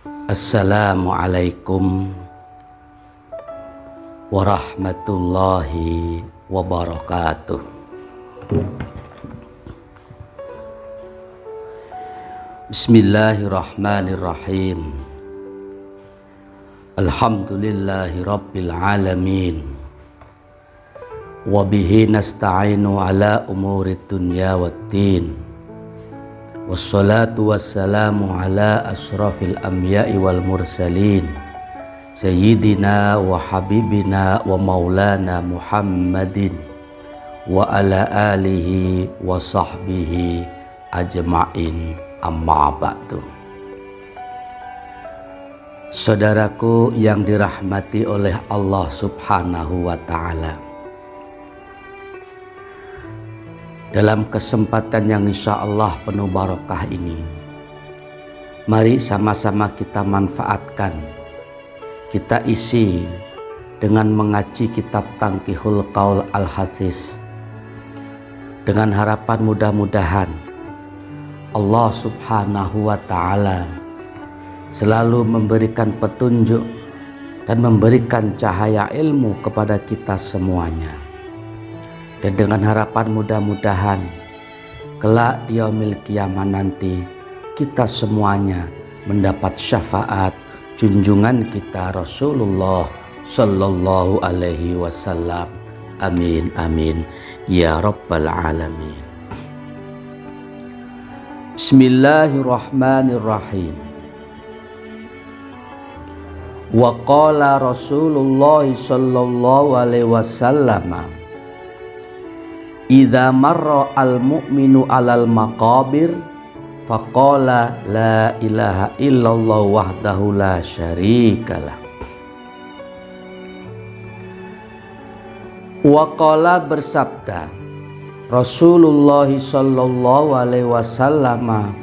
Assalamualaikum warahmatullahi wabarakatuh. Bismillahirrahmanirrahim. Alhamdulillahi rabbil alamin. Wabihi nasta'inu ala umurid dunya waddin. Wassalatu wassalamu ala ashrafil anbiya'i wal mursalin Sayyidina wa habibina wa maulana Muhammadin wa ala alihi wa sahbihi ajma'in, amma ba'du. Saudaraku yang dirahmati oleh Allah subhanahu wa ta'ala, dalam kesempatan yang insya Allah penuh barokah ini, mari sama-sama kita manfaatkan, kita isi dengan mengaji kitab Tanqihul Qaul Al-Hadis, dengan harapan mudah-mudahan Allah subhanahu wa ta'ala selalu memberikan petunjuk dan memberikan cahaya ilmu kepada kita semuanya. Dan dengan harapan mudah-mudahan kelak di yaumil qiyamah nanti kita semuanya mendapat syafaat junjungan kita Rasulullah sallallahu alaihi wasallam. Amin amin ya rabbal alamin. Bismillahirrahmanirrahim. Wa qala Rasulullah sallallahu alaihi wasallam, idza marra al-mu'minu 'alal maqabir faqala la ilaha illallah wahdahu la syarikalah. Wa qala bersabda Rasulullah sallallahu alaihi wasallam,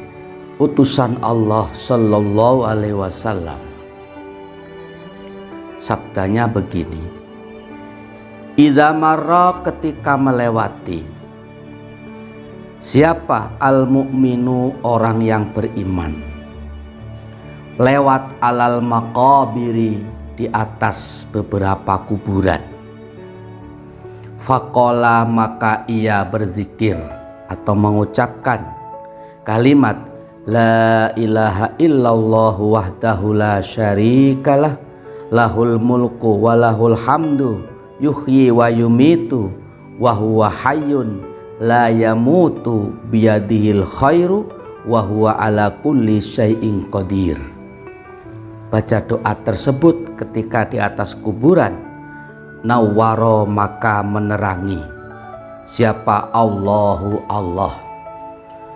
utusan Allah sallallahu alaihi wasallam, sabdanya begini: idza marra, ketika melewati, siapa al-mu'minu, orang yang beriman, lewat alal maqabiri, di atas beberapa kuburan, faqala, maka ia berzikir atau mengucapkan kalimat la ilaha illallah wahdahu la syarikalah lahul mulku wa lahul hamdu yuhyi wa yumitu wa huwa hayyun la yamutu biyadihil khairu wa huwa ala kulli syai'in qadir. Baca doa tersebut ketika di atas kuburan, nawwaro, maka menerangi, siapa Allahu Allah,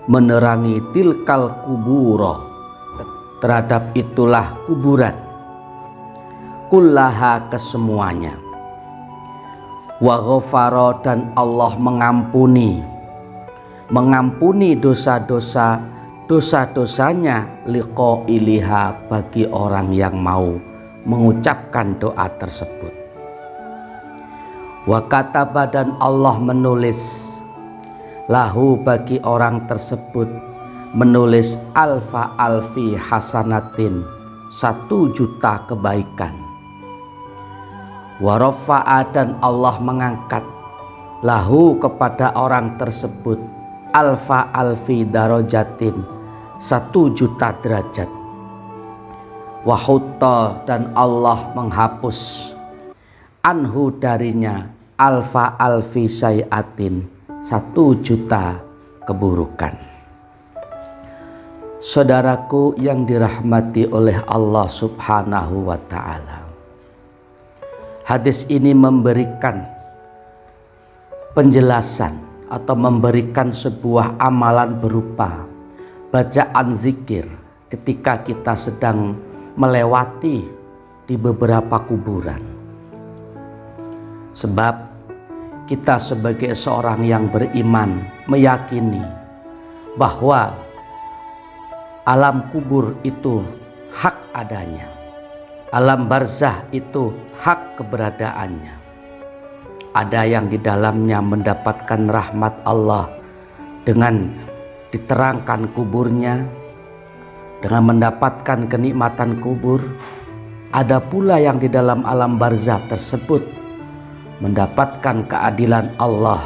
menerangi tilkal kuburo, terhadap itulah kuburan, kullaha, kesemuanya, wa ghafara, dan Allah mengampuni dosa-dosanya liqailiha, bagi orang yang mau mengucapkan doa tersebut. Wa kataba, dan Allah menulis, lahu, bagi orang tersebut, menulis alfa alfi hasanatin, 1.000.000 kebaikan. Wa rafa'a, dan Allah mengangkat, lahu, kepada orang tersebut, alfa alfi darajatin, 1.000.000 derajat. Wa hutta, dan Allah menghapus, anhu, darinya, alfa alfi sayatin, 1.000.000 keburukan. Saudaraku yang dirahmati oleh Allah subhanahu wa ta'ala, hadis ini memberikan penjelasan atau memberikan sebuah amalan berupa bacaan zikir ketika kita sedang melewati di beberapa kuburan. Sebab kita sebagai seorang yang beriman meyakini bahwa alam kubur itu hak adanya, alam barzah itu hak keberadaannya. Ada yang di dalamnya mendapatkan rahmat Allah dengan diterangkan kuburnya, dengan mendapatkan kenikmatan kubur. Ada pula yang di dalam alam barzakh tersebut mendapatkan keadilan Allah.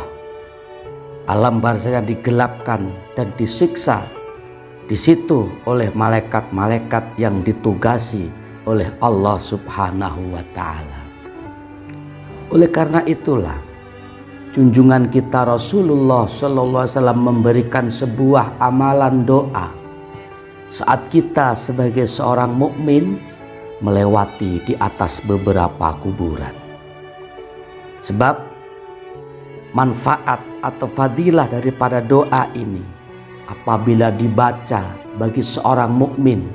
Alam barzakh yang digelapkan dan disiksa di situ oleh malaikat-malaikat yang ditugasi oleh Allah Subhanahu wa Ta'ala. Oleh karena itulah junjungan kita Rasulullah Sallallahu Alaihi Wasallam memberikan sebuah amalan doa saat kita sebagai seorang mukmin melewati di atas beberapa kuburan. Sebab manfaat atau fadilah daripada doa ini apabila dibaca bagi seorang mukmin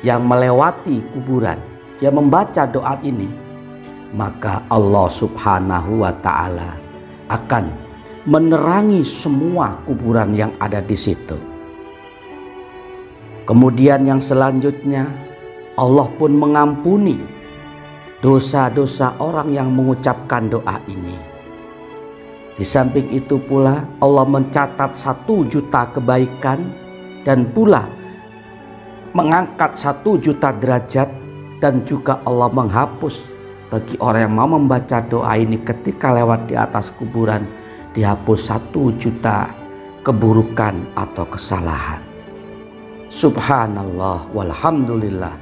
yang melewati kuburan, dia membaca doa ini, maka Allah Subhanahu wa Ta'ala akan menerangi semua kuburan yang ada di situ. Kemudian yang selanjutnya, Allah pun mengampuni dosa-dosa orang yang mengucapkan doa ini. Di samping itu pula Allah mencatat 1 juta kebaikan dan pula mengangkat 1 juta derajat, dan juga Allah menghapus bagi orang yang mau membaca doa ini ketika lewat di atas kuburan, dihapus 1 juta keburukan atau kesalahan. Subhanallah walhamdulillah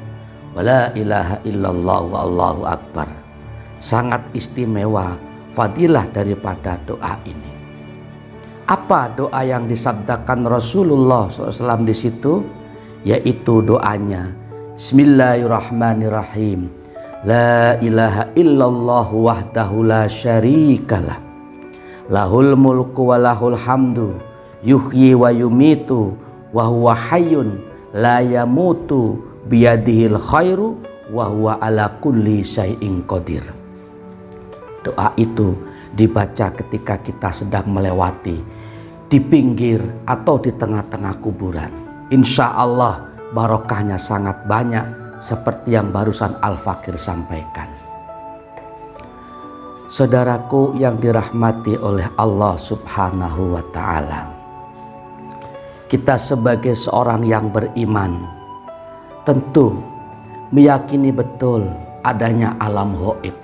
wala ilaha illallah wallahu akbar. Sangat istimewa fadilah daripada doa ini. Apa doa yang disabdakan Rasulullah SAW di situ? Yaitu doanya Bismillahirrahmanirrahim. La ilaha illallah wahdahu la syarikalah. Lahul mulku wa lahul hamdu. Yuhyi wa yumitu wa huwa hayyun la yamutu biyadihil khairu wa huwa ala kulli syai'in qadir. Doa itu dibaca ketika kita sedang melewati di pinggir atau di tengah-tengah kuburan. Insya Allah barokahnya sangat banyak seperti yang barusan Al-Fakir sampaikan. Saudaraku yang dirahmati oleh Allah Subhanahu wa Ta'ala, kita sebagai seorang yang beriman tentu meyakini betul adanya alam gaib.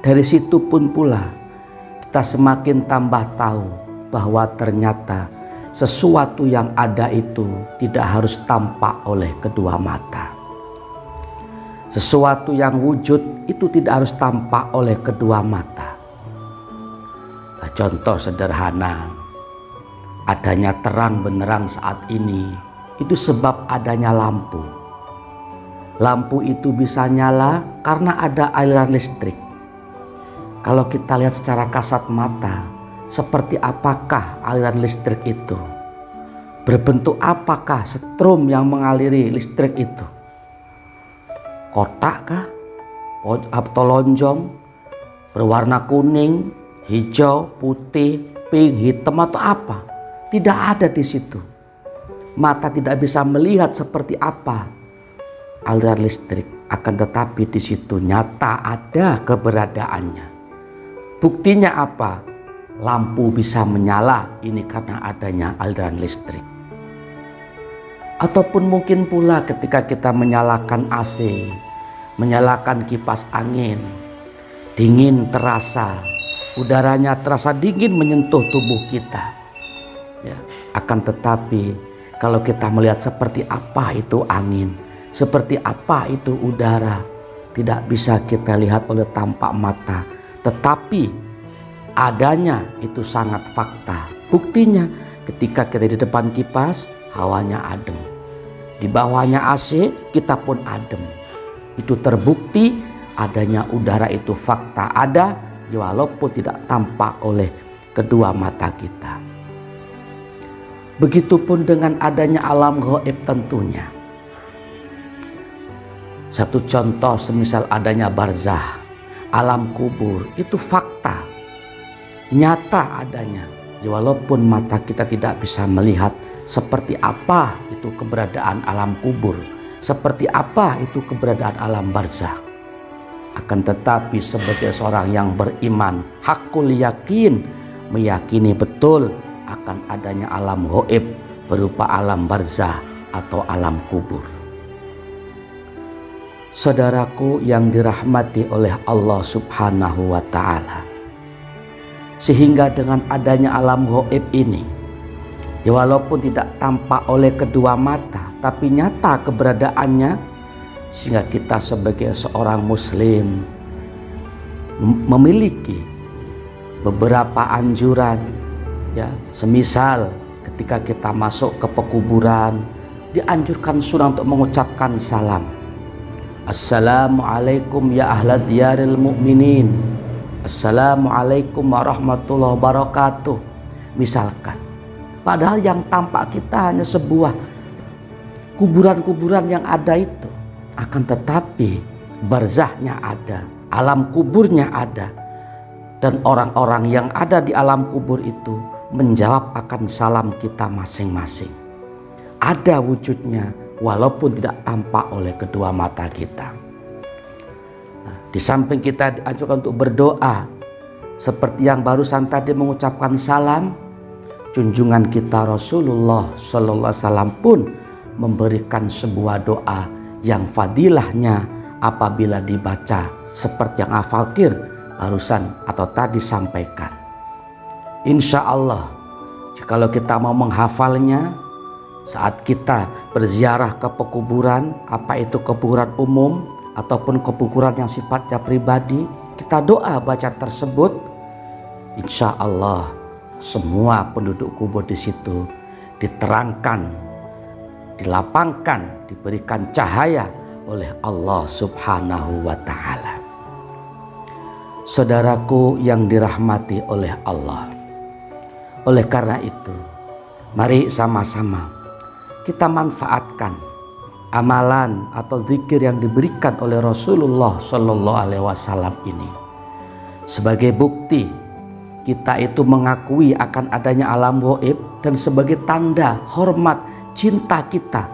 Dari situ pun pula kita semakin tambah tahu bahwa ternyata sesuatu yang ada itu tidak harus tampak oleh kedua mata. Sesuatu yang wujud itu tidak harus tampak oleh kedua mata. Nah, contoh sederhana, adanya terang benderang saat ini itu sebab adanya lampu. Lampu itu bisa nyala karena ada aliran listrik. Kalau kita lihat secara kasat mata, seperti apakah aliran listrik itu? Berbentuk apakah setrum yang mengaliri listrik itu? Kotak kah? Atau lonjong? Berwarna kuning, hijau, putih, pink, hitam atau apa? Tidak ada di situ. Mata tidak bisa melihat seperti apa aliran listrik, akan tetapi di situ nyata ada keberadaannya. Buktinya apa? Lampu bisa menyala, ini karena adanya aliran listrik. Ataupun mungkin pula ketika kita menyalakan AC, menyalakan kipas angin, dingin terasa, udaranya terasa dingin menyentuh tubuh kita. Ya, akan tetapi kalau kita melihat seperti apa itu angin, seperti apa itu udara, tidak bisa kita lihat oleh tampak mata. Tetapi adanya itu sangat fakta. Buktinya ketika kita di depan kipas, hawanya adem. Di bawahnya AC, kita pun adem. Itu terbukti adanya udara itu fakta ada, walaupun tidak tampak oleh kedua mata kita. Begitupun dengan adanya alam gaib tentunya. Satu contoh semisal adanya barzakh, alam kubur, itu fakta, nyata adanya. Walaupun mata kita tidak bisa melihat seperti apa itu keberadaan alam kubur, seperti apa itu keberadaan alam barzakh. Akan tetapi sebagai seorang yang beriman, hakul yakin, meyakini betul akan adanya alam gaib berupa alam barzakh, atau alam kubur. Saudaraku yang dirahmati oleh Allah Subhanahu wa Ta'ala, sehingga dengan adanya alam gaib ini, ya walaupun tidak tampak oleh kedua mata, tapi nyata keberadaannya, sehingga kita sebagai seorang muslim memiliki beberapa anjuran, ya, semisal ketika kita masuk ke pekuburan dianjurkan sunnah untuk mengucapkan salam. Assalamualaikum ya ahla diyaril mu'minin, Assalamualaikum warahmatullahi wabarakatuh, misalkan. Padahal yang tampak kita hanya sebuah kuburan-kuburan yang ada itu, akan tetapi barzahnya ada, alam kuburnya ada, dan orang-orang yang ada di alam kubur itu menjawab akan salam kita masing-masing. Ada wujudnya walaupun tidak tampak oleh kedua mata kita. Nah, di samping kita dianjurkan untuk berdoa, seperti yang barusan tadi mengucapkan salam, junjungan kita Rasulullah Sallallahu Alaihi Wasallam pun memberikan sebuah doa yang fadilahnya apabila dibaca seperti yang Al-Fakir barusan atau tadi sampaikan. Insya Allah, jikalau kita mau menghafalnya, saat kita berziarah ke pekuburan, apa itu kuburan umum ataupun kuburan yang sifatnya pribadi, kita doa baca tersebut, insya Allah semua penduduk kubur di situ diterangkan, dilapangkan, diberikan cahaya oleh Allah Subhanahu wa Ta'ala. Saudaraku yang dirahmati oleh Allah, oleh karena itu, mari sama-sama kita manfaatkan amalan atau zikir yang diberikan oleh Rasulullah Sallallahu Alaihi Wasallam ini sebagai bukti kita itu mengakui akan adanya alam gaib dan sebagai tanda hormat cinta kita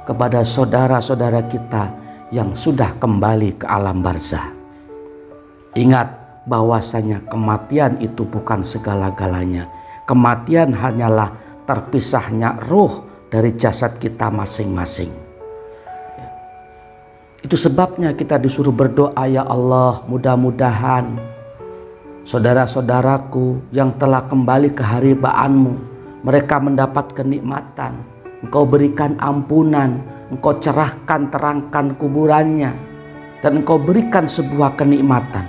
kepada saudara-saudara kita yang sudah kembali ke alam barzah. Ingat bahwasanya kematian itu bukan segala-galanya. Kematian hanyalah terpisahnya ruh dari jasad kita masing-masing. Itu sebabnya kita disuruh berdoa, ya Allah, mudah-mudahan saudara-saudaraku yang telah kembali ke haribaanmu, mereka mendapat kenikmatan. Engkau berikan ampunan, engkau cerahkan, terangkan kuburannya, dan engkau berikan sebuah kenikmatan.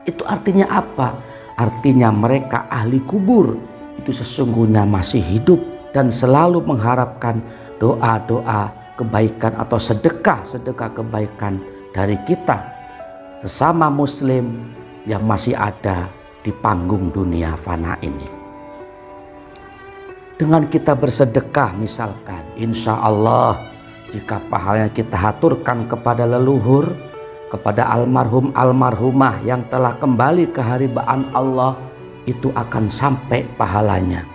Itu artinya apa? Artinya mereka ahli kubur itu sesungguhnya masih hidup dan selalu mengharapkan doa-doa kebaikan atau sedekah-sedekah kebaikan dari kita sesama muslim yang masih ada di panggung dunia fana ini. Dengan kita bersedekah misalkan, insya Allah jika pahalanya kita haturkan kepada leluhur, kepada almarhum almarhumah yang telah kembali ke haribaan Allah, itu akan sampai pahalanya.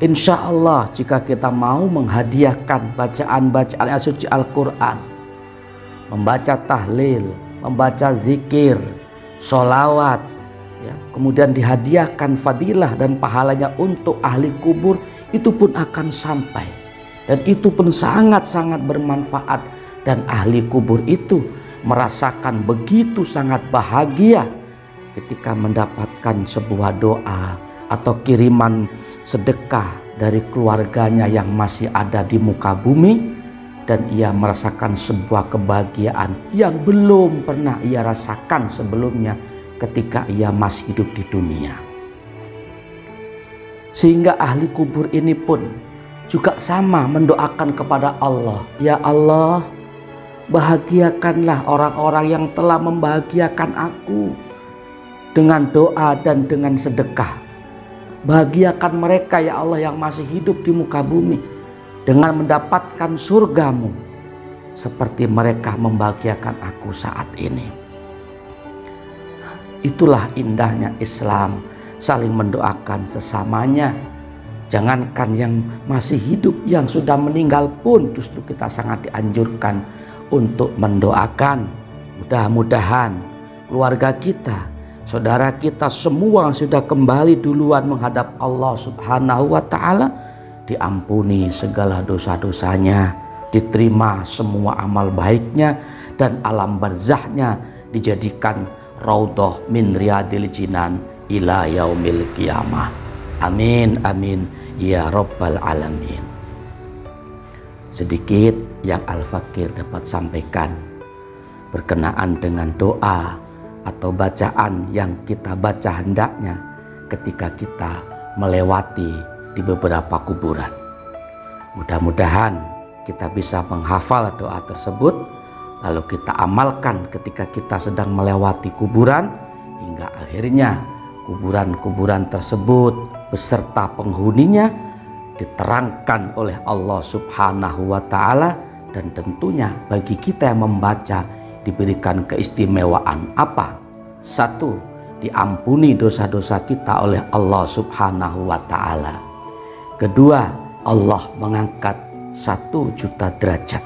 Insya Allah jika kita mau menghadiahkan bacaan-bacaan suci Al-Quran, membaca tahlil, membaca zikir, sholawat, ya, kemudian dihadiahkan fadilah dan pahalanya untuk ahli kubur, itu pun akan sampai. Dan itu pun sangat-sangat bermanfaat. Dan ahli kubur itu merasakan begitu sangat bahagia ketika mendapatkan sebuah doa atau kiriman sedekah dari keluarganya yang masih ada di muka bumi, dan ia merasakan sebuah kebahagiaan yang belum pernah ia rasakan sebelumnya ketika ia masih hidup di dunia. Sehingga ahli kubur ini pun juga sama mendoakan kepada Allah, ya Allah, bahagiakanlah orang-orang yang telah membahagiakan aku dengan doa dan dengan sedekah. Bahagiakan mereka ya Allah yang masih hidup di muka bumi dengan mendapatkan surgamu seperti mereka membahagiakan aku saat ini. Itulah indahnya Islam, saling mendoakan sesamanya. Jangankan yang masih hidup, yang sudah meninggal pun justru kita sangat dianjurkan untuk mendoakan. Mudah-mudahan keluarga kita, saudara kita semua yang sudah kembali duluan menghadap Allah Subhanahu wa Ta'ala, diampuni segala dosa-dosanya, diterima semua amal baiknya, dan alam barzahnya dijadikan raudhah min riyadil jinan ila yaumil qiyamah. Amin amin ya rabbal alamin. Sedikit yang Al-Fakir dapat sampaikan berkenaan dengan doa atau bacaan yang kita baca hendaknya ketika kita melewati di beberapa kuburan. Mudah-mudahan kita bisa menghafal doa tersebut, lalu kita amalkan ketika kita sedang melewati kuburan, hingga akhirnya kuburan-kuburan tersebut beserta penghuninya diterangkan oleh Allah Subhanahu wa Ta'ala, dan tentunya bagi kita yang membaca diberikan keistimewaan apa? Satu, diampuni dosa-dosa kita oleh Allah Subhanahu wa Ta'ala. Kedua, Allah mengangkat 1 juta derajat.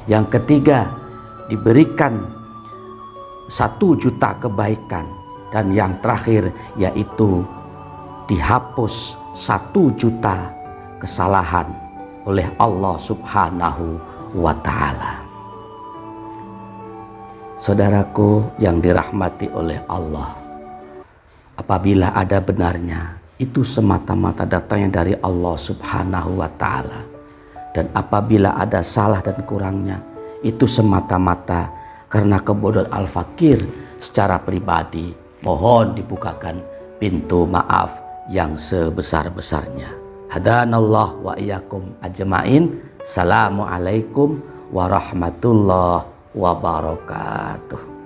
Yang ketiga, diberikan 1 juta kebaikan. Dan yang terakhir yaitu dihapus 1 juta kesalahan oleh Allah Subhanahu wa Ta'ala. Saudaraku yang dirahmati oleh Allah, apabila ada benarnya, itu semata-mata datangnya dari Allah Subhanahu wa Ta'ala. Dan apabila ada salah dan kurangnya, itu semata-mata karena kebodohan Al-Fakir secara pribadi. Mohon dibukakan pintu maaf yang sebesar-besarnya. Hadanallah wa iyyakum ajmain. Assalamualaikum warahmatullahi wabarakatuh.